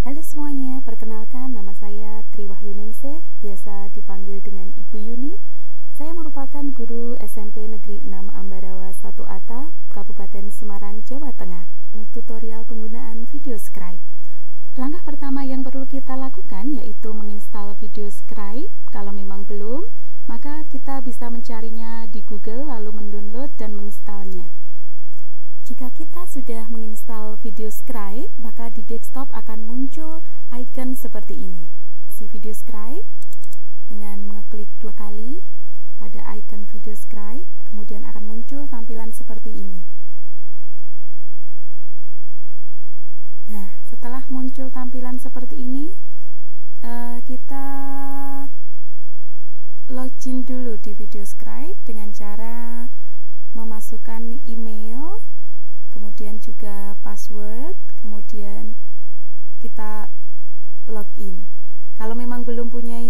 Halo semuanya, perkenalkan nama saya Triwahyuningsih, biasa dipanggil dengan Ibu Yuni. Saya merupakan guru SMP Negeri 6 Ambarawa 1 Atap, Kabupaten Semarang, Jawa Tengah. Tutorial penggunaan VideoScribe. Langkah pertama yang perlu kita lakukan yaitu menginstal VideoScribe. Kalau memang belum, maka kita bisa mencarinya di Google lalu mendownload dan menginstalnya. Jika kita sudah menginstal VideoScribe, maka di desktop akan muncul icon seperti ini. Si VideoScribe dengan mengeklik 2 kali pada icon VideoScribe, kemudian akan muncul tampilan seperti ini. Nah, setelah muncul tampilan seperti ini, kita login dulu di VideoScribe dengan cara memasukkan email, kemudian juga password, kemudian kita login. Kalau memang belum punya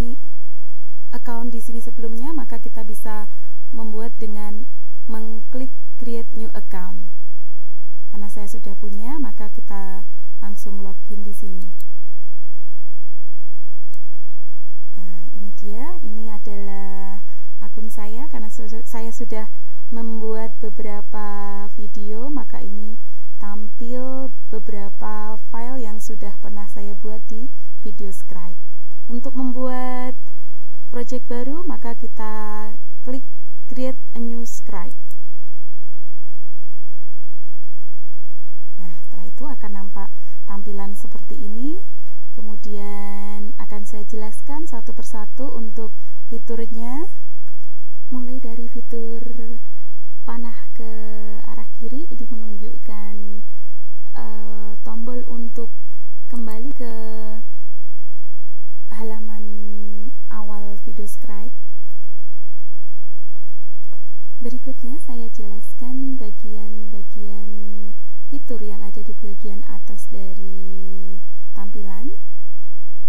account di sini sebelumnya, maka kita bisa membuat dengan mengklik create new account. Karena saya sudah punya, maka kita langsung login di sini. Nah, ini dia. Ini adalah akun saya karena saya sudah membuat beberapa video, maka ini tampil beberapa file yang sudah pernah saya buat di VideoScribe. Untuk membuat project baru, maka kita klik create a new scribe. Nah, setelah itu akan nampak tampilan seperti ini. Kemudian akan saya jelaskan satu persatu untuk fiturnya, mulai dari fitur panah ke arah kiri. Ini menunjukkan tombol untuk kembali ke halaman awal VideoScribe. Berikutnya saya jelaskan bagian-bagian fitur yang ada di bagian atas dari tampilan.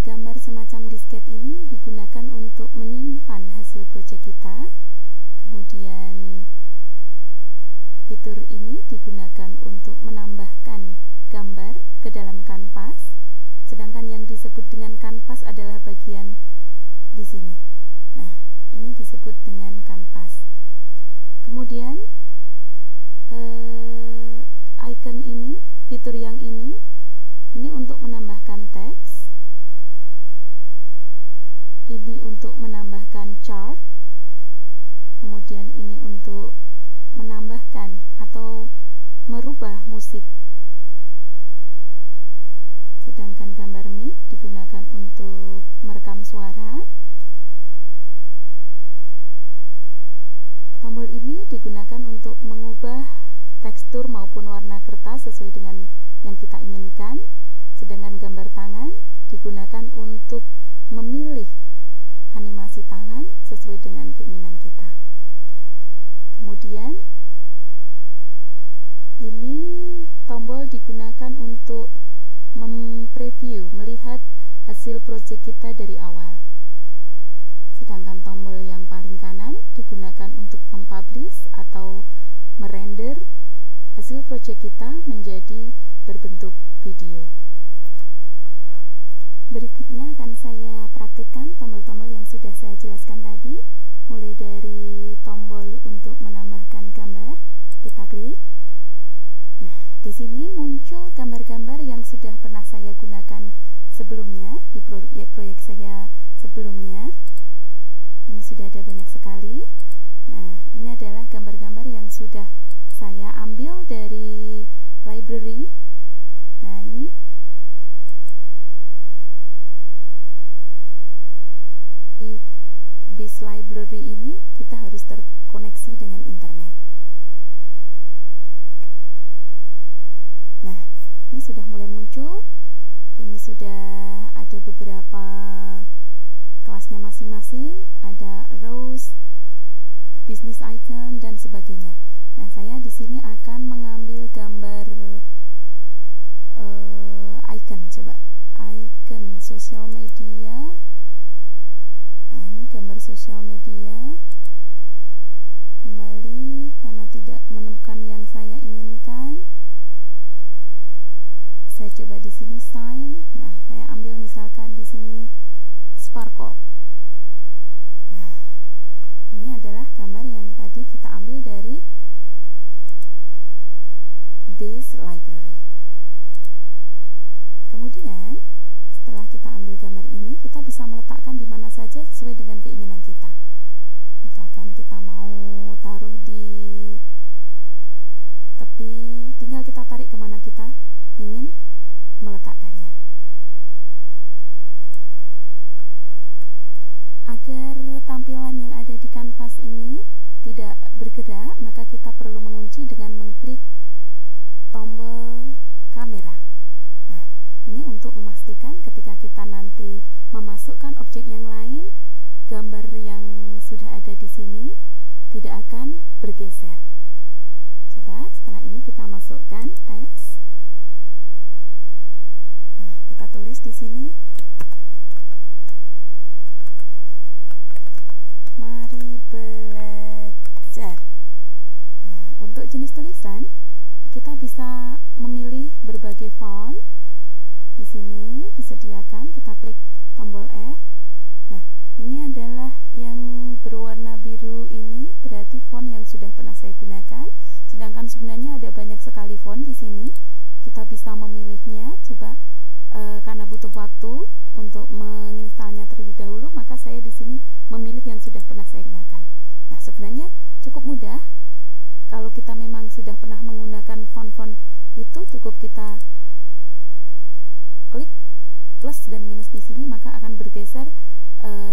Gambar semacam disket ini digunakan untuk menyimpan hasil proyek kita. Kemudian fitur ini digunakan untuk menambahkan gambar ke dalam kanvas, sedangkan yang disebut dengan kanvas adalah bagian di sini. Nah, ini disebut dengan kanvas. Kemudian icon ini, fitur yang ini untuk menambahkan teks, ini untuk menambahkan chart, kemudian ini untuk menambahkan atau merubah musik, sedangkan gambar mic digunakan untuk merekam suara. Tombol ini digunakan untuk mengubah tekstur maupun warna kertas sesuai dengan yang kita inginkan, sedangkan gambar tangan digunakan untuk memilih animasi tangan sesuai dengan keinginan kita. Kemudian ini tombol digunakan untuk mempreview, melihat hasil proyek kita dari awal. Sedangkan tombol yang paling kanan digunakan untuk mempublish atau merender hasil proyek kita menjadi berbentuk video. Berikutnya akan saya praktikkan tombol-tombol yang sudah saya jelaskan tadi. Mulai dari tombol untuk menambahkan gambar, kita klik. Nah, di sini muncul gambar-gambar yang sudah pernah saya gunakan sebelumnya di proyek-proyek saya sebelumnya. Ini sudah ada banyak sekali. Nah, ini adalah gambar-gambar yang sudah saya ambil dari library. Nah, ini di base library ini kita harus terkoneksi dengan internet. Nah, ini sudah mulai muncul. Ini sudah ada beberapa kelasnya masing-masing, ada rows, business icon dan sebagainya. Nah, saya di sini akan mengambil gambar icon, coba icon sosial media. Nah, ini gambar sosial media. Kembali karena tidak menemukan yang saya inginkan. saya coba di sini sign. Nah, saya ambil misalkan di sini sparkle. Nah, ini adalah gambar yang tadi kita ambil dari base library. Kemudian setelah kita ambil gambar ini, kita bisa meletakkan di mana saja sesuai dengan keinginan kita. Misalkan kita mau taruh di tepi, tinggal kita tarik kemana kita ingin meletakkannya. Agar tampilan yang ada di kanvas ini tidak bergerak, maka kita perlu mengunci dengan mengklik tombol kamera. Nah, ini untuk memastikan ketika kita nanti memasukkan objek yang lain, gambar yang sudah ada di sini tidak akan bergeser. Coba setelah ini kita masukkan teks. Nah, kita tulis di sini, mari belajar. Nah, untuk jenis tulisan kita bisa memilih berbagai font. Di sini disediakan, kita klik tombol F. Nah, ini adalah yang berwarna biru ini berarti font yang sudah pernah saya gunakan. Sedangkan sebenarnya ada banyak sekali font di sini. Kita bisa memilihnya. Coba karena butuh waktu untuk menginstalnya terlebih dahulu, maka saya di sini memilih yang sudah pernah saya gunakan. Nah, sebenarnya cukup mudah. Kalau kita memang sudah pernah menggunakan font-font itu, cukup kita klik plus dan minus di sini, maka akan bergeser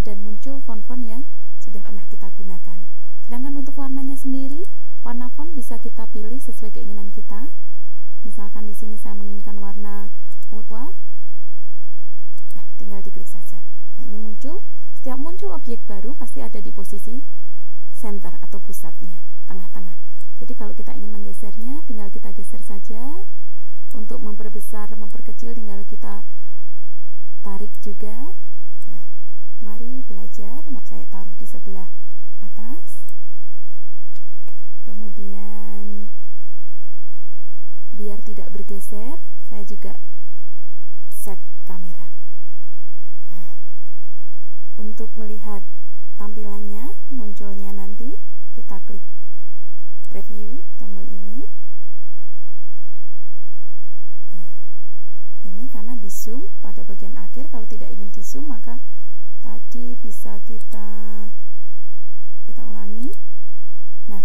dan muncul font-font yang sudah pernah kita gunakan. Sedangkan untuk warnanya sendiri, warna font bisa kita pilih sesuai keinginan kita. Misalkan di sini saya menginginkan warna tua, nah, tinggal diklik saja. Nah, ini muncul. Setiap muncul objek baru pasti ada di posisi center atau pusatnya, tengah-tengah. Jadi kalau kita ingin menggesernya, tinggal kita geser saja. Untuk memperbesar, memperkecil, tinggal kita tarik juga. Nah, mari belajar. Mau saya taruh di sebelah atas. Kemudian biar tidak bergeser, saya juga set kamera. Nah, untuk melihat tampilannya, munculnya nanti, kita klik preview tombol ini. Nah, ini karena di zoom pada bagian akhir. Kalau tidak ingin di zoom, maka tadi bisa kita ulangi. Nah,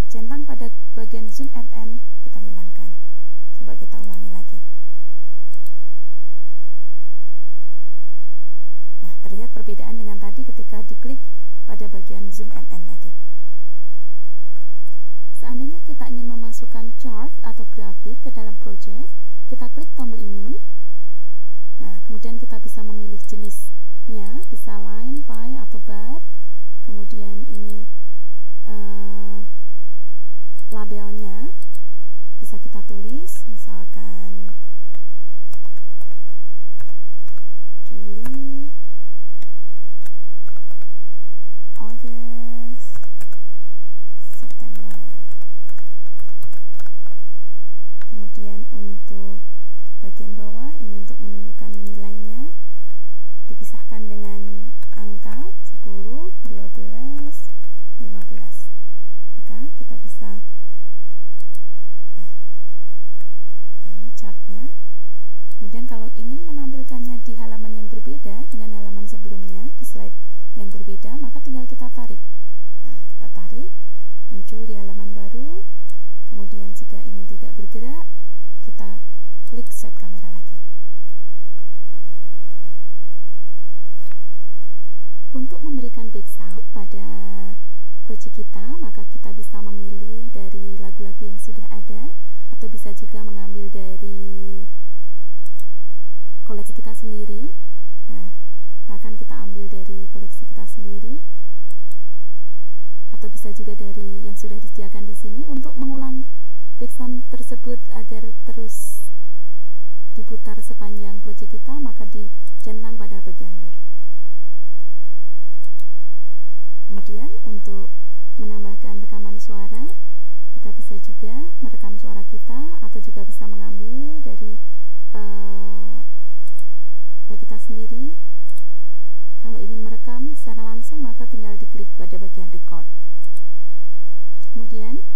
centang pada bagian zoom at end kita hilangkan. Coba kita ulangi lagi. Nah, terlihat perbedaan dengan tadi ketika diklik pada bagian zoom at end tadi. Seandainya kita ingin memasukkan chart atau grafik ke dalam project, kita klik tombol ini. Nah, kemudian kita bisa memilih jenisnya, bisa line, pie, atau bar. Kemudian ini labelnya bisa kita tulis, misalkan Juli, August, September. Kemudian untuk bagian bawah ini untuk menunjukkan nilainya, dipisahkan dengan angka 10, 12, 15. Maka kita bisa, nah, ini chartnya. Kemudian kalau ingin menampilkannya di halaman yang berbeda dengan halaman sebelumnya, di slide yang berbeda, maka tinggal kita tarik. Nah, kita tarik, muncul di halaman baru. Kemudian jika ingin tidak bergerak, kita klik set kamera lagi. Untuk memberikan background pada project kita, maka kita bisa memilih dari lagu-lagu yang sudah ada, atau bisa juga mengambil dari koleksi kita sendiri. Nah, akan kita ambil dari koleksi kita sendiri, atau bisa juga dari yang sudah disediakan di sini. Untuk mengulang background tersebut agar terus diputar sepanjang project kita, maka dicentang pada bagian loop. Kemudian untuk menambahkan rekaman suara, kita bisa juga merekam suara kita, atau juga bisa mengambil dari kita sendiri kalau ingin merekam secara langsung, maka tinggal diklik pada bagian record. Kemudian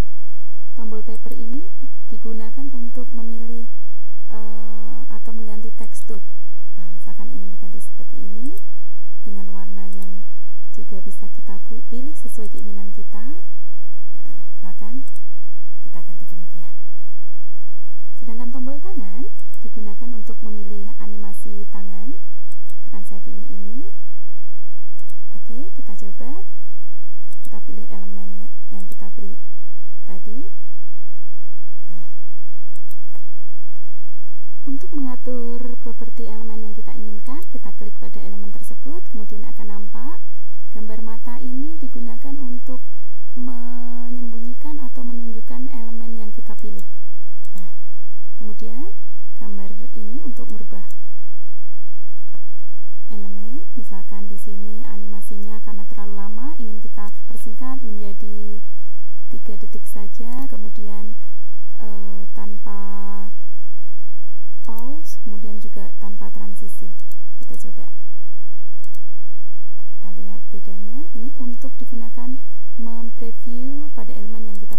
tombol paper ini digunakan untuk memilih atau mengganti tekstur. Nah, misalkan ingin diganti seperti ini dengan warna yang juga bisa kita pilih sesuai keinginan kita. Nah, misalkan kita ganti demikian. Sedangkan tombol tangan digunakan untuk memilih animasi tangan. Akan saya pilih ini. Oke, kita coba. Kita pilih elemennya yang kita beri tadi. Nah, untuk mengatur properti elemen yang kita inginkan, kita klik pada elemen tersebut, kemudian akan nampak gambar mata ini digunakan untuk menyembunyikan atau menunjukkan elemen yang kita pilih. Nah, kemudian gambar ini untuk merubah elemen, misalkan di sini animasinya karena terlalu lama ingin kita persingkat menjadi 3 detik saja, kemudian tanpa pause, kemudian juga tanpa transisi. Kita coba, kita lihat bedanya. Ini untuk digunakan mempreview pada elemen yang kita